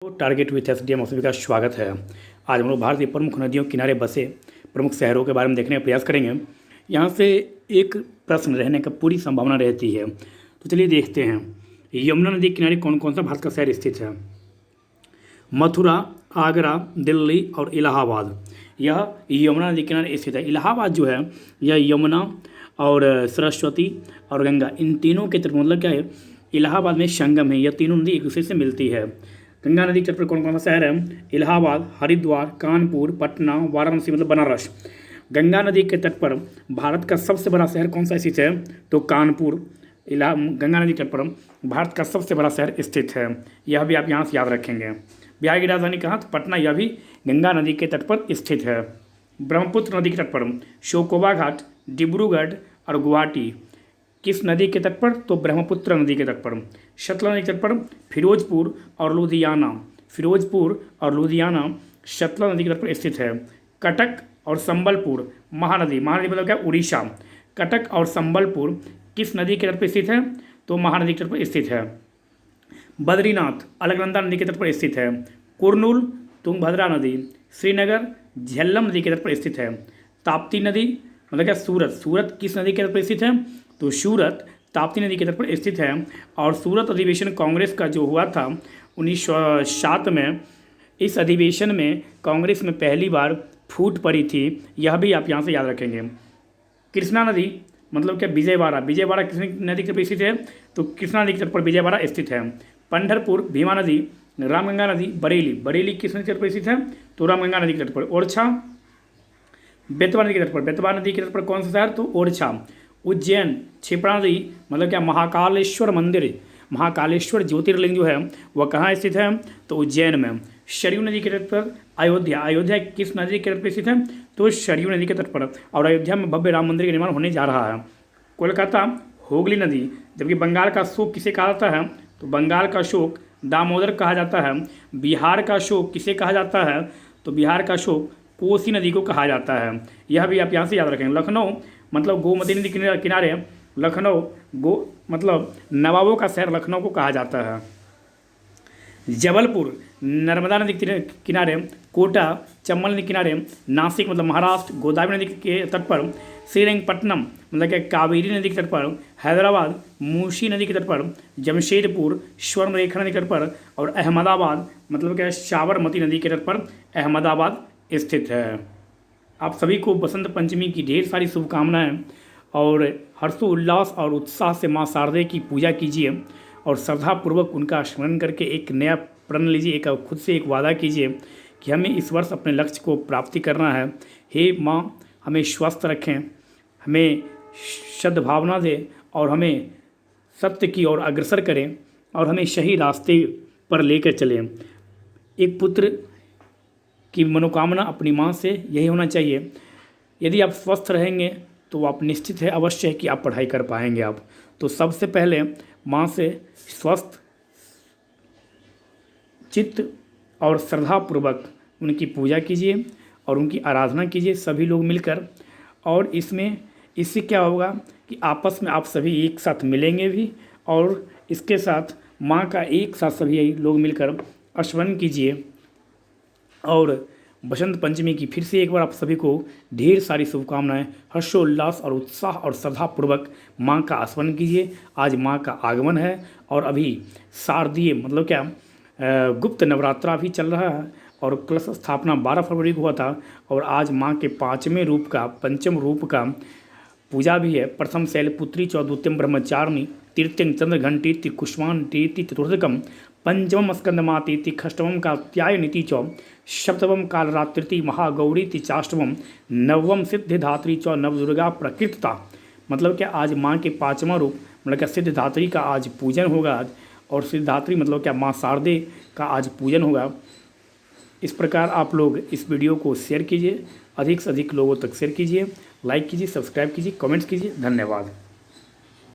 तो target with SDM आप सभी का स्वागत है। आज हम लोग भारत की प्रमुख नदियों के किनारे बसे प्रमुख शहरों के बारे में देखने का प्रयास करेंगे। यहाँ से एक प्रश्न रहने का पूरी संभावना रहती है, तो चलिए देखते हैं। यमुना नदी के किनारे कौन कौन सा भारत का शहर स्थित है? मथुरा, आगरा, दिल्ली और इलाहाबाद। यह यमुना नदी के किनारे स्थित है। इलाहाबाद जो है यह यमुना और सरस्वती और गंगा, इन तीनों के तट मतलब क्या है, इलाहाबाद में संगम है। यह तीनों नदी एक दूसरे से मिलती है। गंगा नदी के तट पर कौन कौन सा शहर है? इलाहाबाद, हरिद्वार, कानपुर, पटना, वाराणसी मतलब बनारस। गंगा नदी के तट पर भारत का सबसे बड़ा शहर कौन सा स्थित है? तो कानपुर। गंगा नदी के तट पर भारत का सबसे बड़ा शहर स्थित है। यह भी आप यहाँ से याद रखेंगे। बिहार की राजधानी कहाँ? तो पटना। यह भी गंगा नदी के तट पर स्थित है। ब्रह्मपुत्र नदी के तट पर शोकोबा घाट, डिब्रूगढ़ और गुवाहाटी किस नदी के तट पर? तो ब्रह्मपुत्र नदी के तट पर। सतलज नदी के तट पर फिरोजपुर और लुधियाना, फिरोजपुर और लुधियाना सतलज नदी के तट पर स्थित है। कटक और संबलपुर महानदी, महानदी मतलब क्या? उड़ीसा। कटक और संबलपुर किस नदी के तट पर स्थित है? तो महानदी के तट पर स्थित है। बद्रीनाथ अलकनंदा नदी के तट पर स्थित है। कुरनूल तुंगभद्रा नदी, श्रीनगर झेलम नदी के तट पर स्थित है। ताप्ती नदी मतलब क्या? सूरत, सूरत किस नदी के तट पर स्थित है? तो सूरत ताप्ती नदी के तट पर स्थित है। और सूरत अधिवेशन कांग्रेस का जो हुआ था 1907 में, इस अधिवेशन में कांग्रेस में पहली बार फूट पड़ी थी। यह भी आप यहाँ से याद रखेंगे। कृष्णा नदी मतलब क्या? विजयवाड़ा, विजयवाड़ा किस नदी के तट पर स्थित है? तो कृष्णा नदी के तट पर विजयवाड़ा स्थित है। पंढरपुर भीमा नदी, रामगंगा नदी, बरेली, बरेली किस नदी के तट पर स्थित है? तो रामगंगा नदी के तट पर। ओरछा बेतवा नदी के तट पर, बेतवा नदी के तट पर कौन सा शहर? तो ओरछा। उज्जैन क्षिप्रा नदी मतलब क्या? महाकालेश्वर मंदिर, महाकालेश्वर ज्योतिर्लिंग जो है वह कहाँ स्थित है? तो उज्जैन में। सरयू नदी के तट पर अयोध्या, अयोध्या किस नदी के तट पर स्थित है? तो सरयू नदी के तट पर। और अयोध्या में भव्य राम मंदिर का निर्माण होने जा रहा है। कोलकाता हुगली नदी, जबकि बंगाल का शोक किसे कहा जाता है? तो बंगाल का शोक दामोदर कहा जाता है। बिहार का शोक किसे कहा जाता है? तो बिहार का शोक कोसी नदी को कहा जाता है। यह भी आप यहाँ से याद रखेंगे। लखनऊ मतलब गोमती नदी के किनारे, लखनऊ मतलब नवाबों का शहर लखनऊ को कहा जाता है। जबलपुर नर्मदा नदी के किनारे, कोटा चंबल नदी के किनारे, नासिक मतलब महाराष्ट्र गोदावरी नदी के तट पर, श्रीरंगपट्टनम मतलब क्या? कावेरी नदी के तट पर, हैदराबाद मूसी नदी के तट पर, जमशेदपुर स्वर्णरेखा नदी के तट पर और अहमदाबाद मतलब क्या? साबरमती नदी के तट पर अहमदाबाद स्थित है। आप सभी को बसंत पंचमी की ढेर सारी शुभकामनाएं और हर्षोल्लास और उत्साह से माँ शारदे की पूजा कीजिए और श्रद्धापूर्वक उनका स्मरण करके एक नया प्रण लीजिए, एक खुद से एक वादा कीजिए कि हमें इस वर्ष अपने लक्ष्य को प्राप्ति करना है। हे माँ हमें स्वस्थ रखें, हमें सद्भावना दें और हमें सत्य की ओर अग्रसर करें और हमें सही रास्ते पर लेकर चलें। एक पुत्र की मनोकामना अपनी माँ से यही होना चाहिए। यदि आप स्वस्थ रहेंगे तो आप निश्चित है अवश्य है कि आप पढ़ाई कर पाएंगे। आप तो सबसे पहले माँ से स्वस्थ चित्त और श्रद्धापूर्वक उनकी पूजा कीजिए और उनकी आराधना कीजिए सभी लोग मिलकर। और इससे क्या होगा कि आपस में आप सभी एक साथ मिलेंगे भी और इसके साथ माँ का एक साथ सभी लोग मिलकर स्मरण कीजिए। और बसंत पंचमी की फिर से एक बार आप सभी को ढेर सारी शुभकामनाएं। हर्षोल्लास और उत्साह और श्रद्धापूर्वक माँ का स्मरण कीजिए। आज माँ का आगमन है और अभी शारदीय मतलब क्या? गुप्त नवरात्रा भी चल रहा है और कलश स्थापना 12 फरवरी को हुआ था और आज माँ के पंचम रूप का पूजा भी है। प्रथम शैलपुत्री च द्वितीयम ब्रह्मचारिणी तृतीयं चंद्रघंटी त्रिकुष्मान टीति चतुर्थकम पंचमम स्कंदमातीति षष्ठमम कात्यायनीति च सप्तमम कालरात्रिति महागौरीति चाष्टमम नवम सिद्धिधात्री च नवदुर्गा प्रकृतता। मतलब क्या? आज माँ के 5वां रूप मतलब क्या? सिद्धिधात्री का आज पूजन होगा आज। और सिद्धिधात्री मतलब क्या? माँ शारदे का आज पूजन होगा। इस प्रकार आप लोग इस वीडियो को शेयर कीजिए, अधिक से अधिक लोगों तक शेयर कीजिए, लाइक कीजिए, सब्सक्राइब कीजिए, कमेंट्स कीजिए। धन्यवाद।